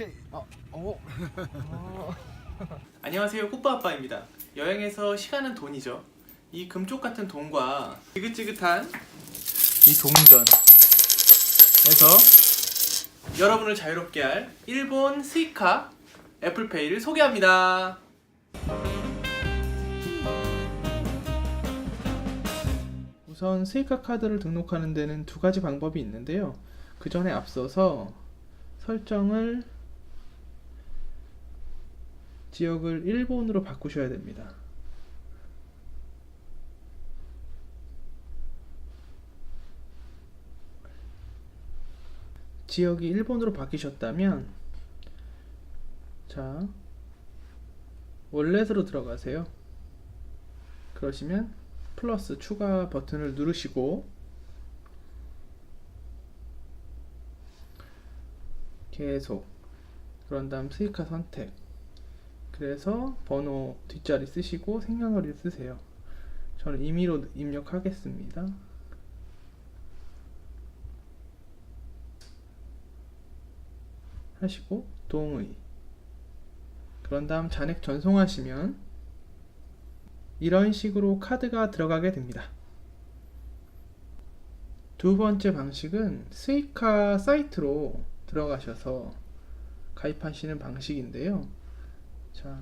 오케이. 안녕하세요, 꾸빠아빠입니다. 여행에서 시간은 돈이죠. 이 금쪽 같은 돈과 지긋지긋한 이 동전에서 여러분을 자유롭게 할 일본 스이카 애플페이를 소개합니다. 우선 스이카 카드를 등록하는 데는 두 가지 방법이 있는데요. 그 전에 앞서서 설정을 지역을 일본으로 바꾸셔야 됩니다. 지역이 일본으로 바뀌셨다면 자, 월렛으로 들어가세요. 그러시면 플러스 추가 버튼을 누르시고 계속 그런 다음 스이카 선택, 그래서 번호 뒷자리 쓰시고 생년월일 쓰세요. 저는 임의로 입력하겠습니다. 하시고 동의, 그런 다음 잔액 전송하시면 이런 식으로 카드가 들어가게 됩니다. 두 번째 방식은 스이카 사이트로 들어가셔서 가입하시는 방식인데요. 자,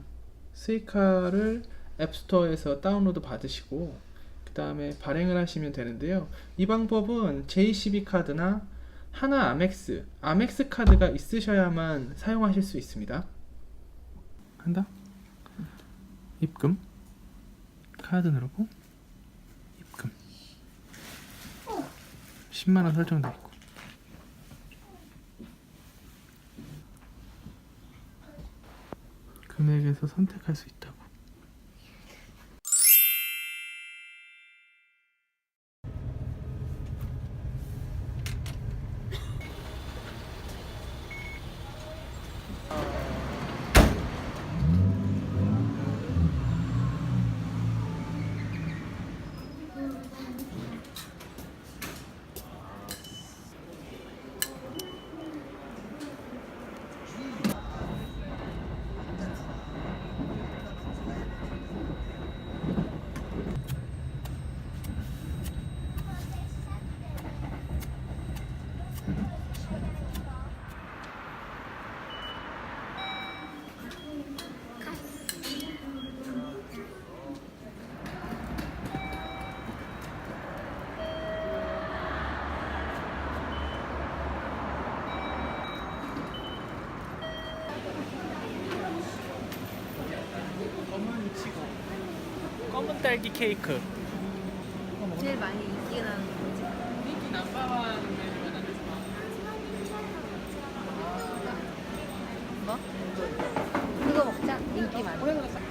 스이카를 앱스토어에서 다운로드 받으시고 그 다음에 발행을 하시면 되는데요. 이 방법은 JCB 카드나 하나 아멕스 카드가 있으셔야만 사용하실 수 있습니다. 한다? 입금, 카드 누르고 입금. 10만원 설정되어 있고 금액에서 선택할 수 있다고. 검은 딸기 케이크. 제일 많이 인기가 나는 거지. 인기 넘버원 뭐? 그거 먹자. 인기 많아.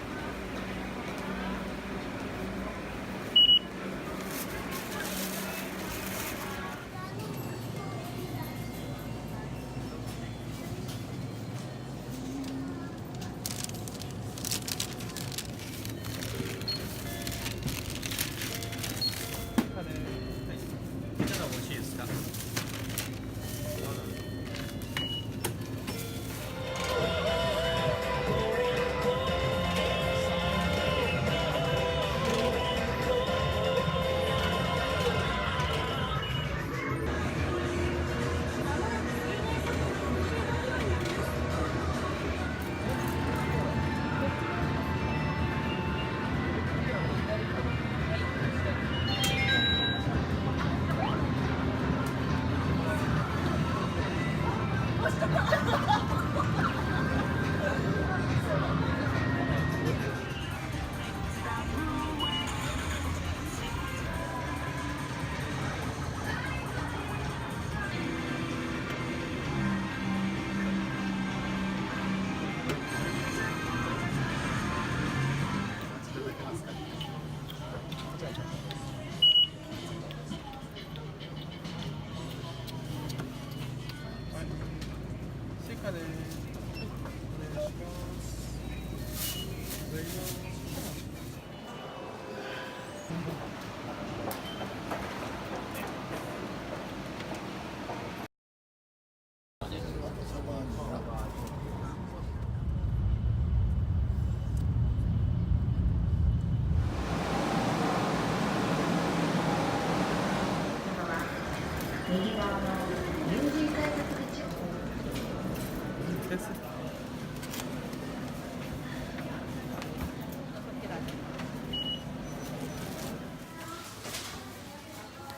됐어.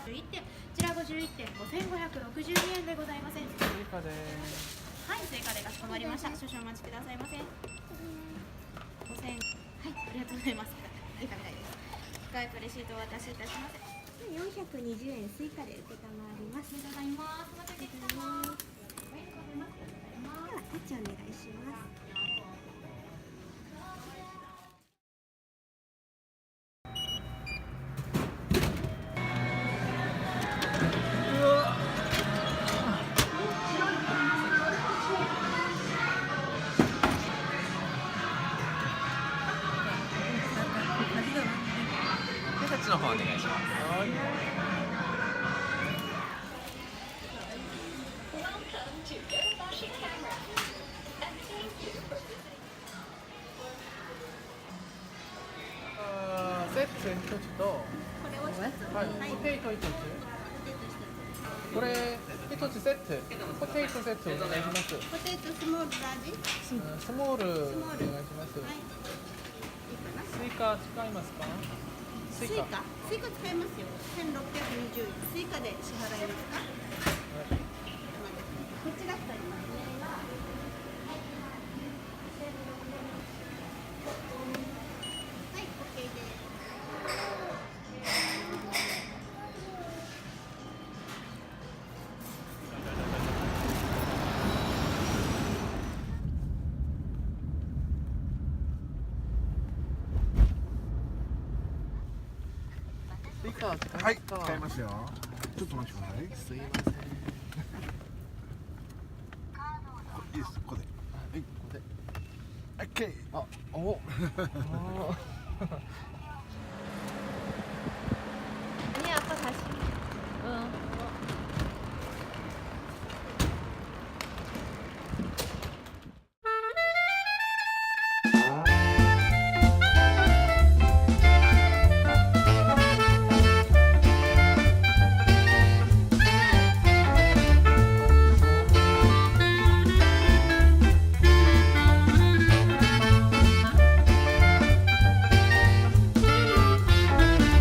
51点、こちら51点、5562円でございません。は 스이카 대 い、追加でかしこまりました。少々お待ちくださいませ。5000、はい、ありがとうございます。いいかみたいです。スカイプレシートをお渡しいたします。420円追加で受けたまわります。ありがとうございます。お待ちしております。ではタッチお願いします。で、そっちの方お願いします。はい。セット一つと、これを一つ。はい、ポテト一つ。これ一つセット。ポテトセットお願いします。ポテトスモールラージ。スモールお願いします。はい。いいかな。スイカ使いますか？スイカ使いますよ。1620円。スイカで支払いますか？こっちが2人ますね。はい、OK です。スイカ使いまはい、すか？使いますよ。ちょっとお待ちください。すいません。いいです、ここで。はい、ここで。オッケー。あ、お。あー